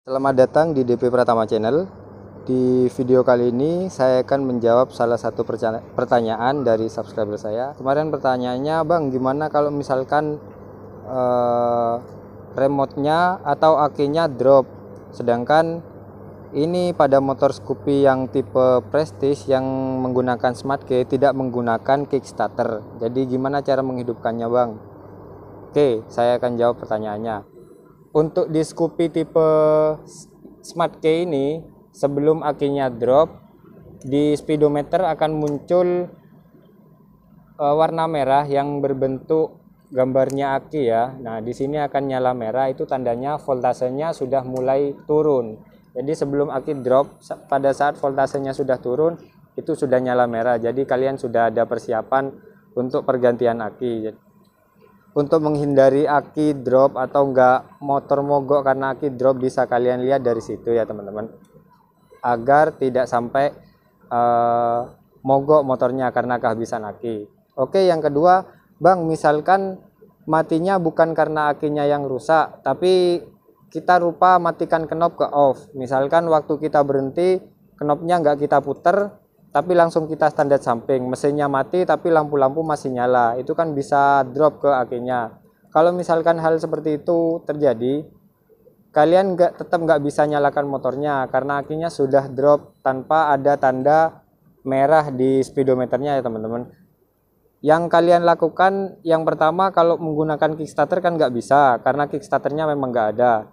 Selamat datang di DP Pratama Channel. Di video kali ini saya akan menjawab salah satu pertanyaan dari subscriber saya. Kemarin pertanyaannya, Bang, gimana kalau misalkan remote-nya atau akinya drop, sedangkan ini pada motor Scoopy yang tipe Prestige yang menggunakan Smart Key tidak menggunakan Kickstarter. Jadi gimana cara menghidupkannya, Bang? Oke, saya akan jawab pertanyaannya. Untuk di Scoopy tipe Smart Key ini, sebelum akinya drop, di speedometer akan muncul warna merah yang berbentuk gambarnya aki ya. Nah, di sini akan nyala merah, itu tandanya voltasenya sudah mulai turun. Jadi sebelum aki drop, pada saat voltasenya sudah turun, itu sudah nyala merah. Jadi kalian sudah ada persiapan untuk pergantian aki. Untuk menghindari aki drop atau enggak motor mogok karena aki drop, bisa kalian lihat dari situ ya teman-teman, agar tidak sampai mogok motornya karena kehabisan aki. Oke, yang kedua, Bang, misalkan matinya bukan karena akinya yang rusak, tapi kita lupa matikan knop ke off. Misalkan waktu kita berhenti, knopnya enggak kita puter, tapi langsung kita standar samping, mesinnya mati tapi lampu-lampu masih nyala, itu kan bisa drop ke akinya. Kalau misalkan hal seperti itu terjadi, kalian tetap nggak bisa nyalakan motornya karena akinya sudah drop tanpa ada tanda merah di speedometernya ya teman-teman. Yang kalian lakukan yang pertama, kalau menggunakan Kickstarter kan nggak bisa karena Kickstarternya memang nggak ada.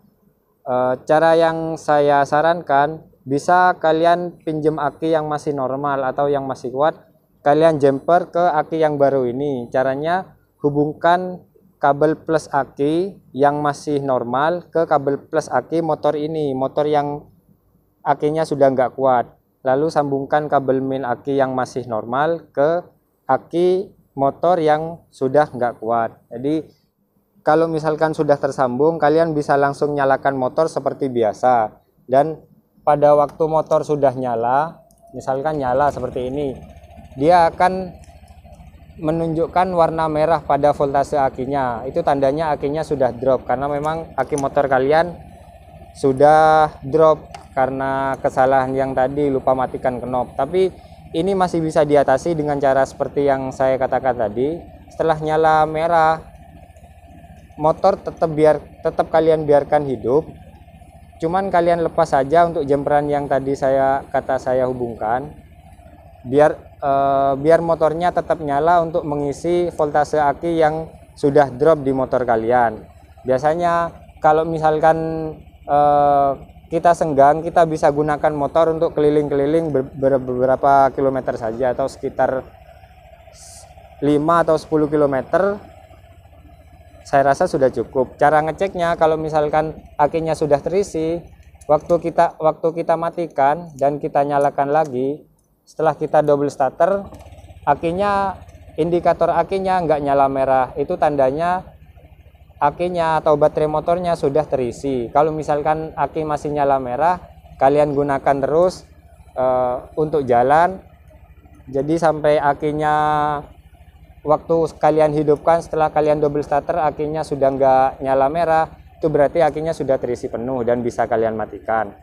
Cara yang saya sarankan, bisa kalian pinjem aki yang masih normal atau yang masih kuat, kalian jumper ke aki yang baru ini. Caranya, hubungkan kabel plus aki yang masih normal ke kabel plus aki motor ini, motor yang akinya sudah nggak kuat. Lalu sambungkan kabel min aki yang masih normal ke aki motor yang sudah nggak kuat. Jadi kalau misalkan sudah tersambung, kalian bisa langsung nyalakan motor seperti biasa. Dan pada waktu motor sudah nyala, misalkan nyala seperti ini, dia akan menunjukkan warna merah pada voltase akinya. Itu tandanya akinya sudah drop, karena memang aki motor kalian sudah drop karena kesalahan yang tadi, lupa matikan knop. Tapi ini masih bisa diatasi dengan cara seperti yang saya katakan tadi. Setelah nyala merah, motor tetap kalian biarkan hidup. Cuman kalian lepas saja untuk jemperan yang tadi saya hubungkan, biar motornya tetap nyala untuk mengisi voltase aki yang sudah drop di motor kalian. Biasanya kalau misalkan kita senggang, kita bisa gunakan motor untuk keliling-keliling beberapa kilometer saja, atau sekitar 5 atau 10 kilometer. Saya rasa sudah cukup. Cara ngeceknya, kalau misalkan akinya sudah terisi, waktu kita matikan dan kita nyalakan lagi, setelah kita double starter, indikator akinya nggak nyala merah. Itu tandanya akinya atau baterai motornya sudah terisi. Kalau misalkan aki masih nyala merah, kalian gunakan terus untuk jalan. Jadi sampai akinya, waktu kalian hidupkan setelah kalian double starter, akinya sudah nggak nyala merah, itu berarti akinya sudah terisi penuh dan bisa kalian matikan.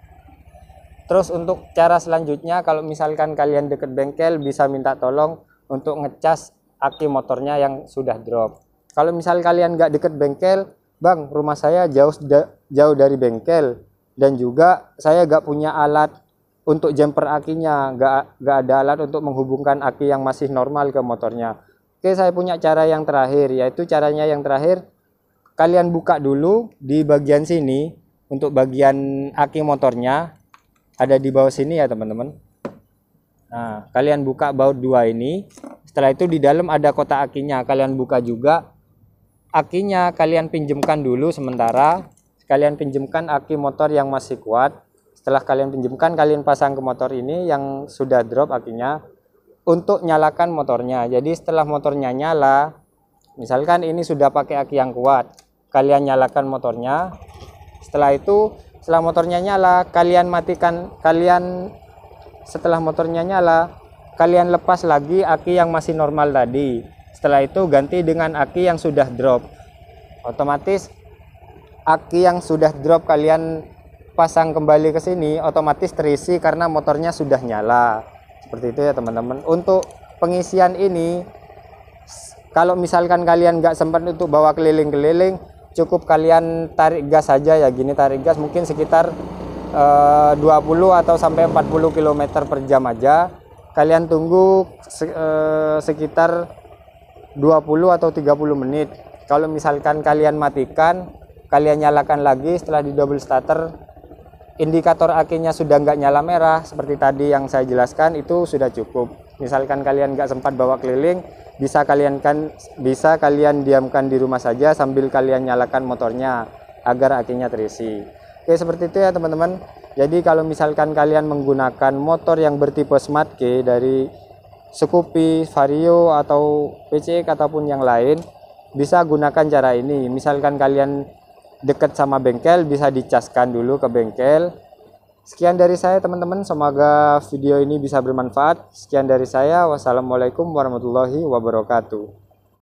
Terus untuk cara selanjutnya, kalau misalkan kalian deket bengkel, bisa minta tolong untuk ngecas aki motornya yang sudah drop. Kalau misal kalian nggak deket bengkel, Bang, rumah saya jauh dari bengkel, dan juga saya nggak punya alat untuk jumper akinya, nggak ada alat untuk menghubungkan aki yang masih normal ke motornya. Oke, saya punya cara yang terakhir, yaitu caranya yang terakhir, kalian buka dulu di bagian sini. Untuk bagian aki motornya ada di bawah sini ya teman-teman. Nah, kalian buka baut 2 ini. Setelah itu di dalam ada kotak akinya, kalian buka juga. Akinya kalian pinjemkan dulu sementara. Kalian pinjemkan aki motor yang masih kuat. Setelah kalian pinjemkan, kalian pasang ke motor ini yang sudah drop akinya, untuk nyalakan motornya. Jadi setelah motornya nyala, misalkan ini sudah pakai aki yang kuat, kalian nyalakan motornya. Setelah itu, setelah motornya nyala, setelah motornya nyala, kalian lepas lagi aki yang masih normal tadi. Setelah itu ganti dengan aki yang sudah drop. Otomatis aki yang sudah drop kalian pasang kembali ke sini otomatis terisi karena motornya sudah nyala. Seperti itu ya teman-teman. Untuk pengisian ini, kalau misalkan kalian nggak sempat untuk bawa keliling-keliling, cukup kalian tarik gas saja ya, gini tarik gas mungkin sekitar 20 atau sampai 40 km per jam aja. Kalian tunggu sekitar 20 atau 30 menit. Kalau misalkan kalian matikan, kalian nyalakan lagi setelah di double starter, indikator akinya sudah nggak nyala merah seperti tadi yang saya jelaskan, itu sudah cukup. Misalkan kalian nggak sempat bawa keliling, bisa kalian diamkan di rumah saja sambil kalian nyalakan motornya agar akinya terisi. Oke, seperti itu ya teman-teman. Jadi kalau misalkan kalian menggunakan motor yang bertipe Smart Key dari Scoopy, Vario atau PCX ataupun yang lain, bisa gunakan cara ini. Misalkan kalian dekat sama bengkel, bisa dicaskan dulu ke bengkel. Sekian dari saya teman-teman, semoga video ini bisa bermanfaat. Sekian dari saya, wassalamualaikum warahmatullahi wabarakatuh.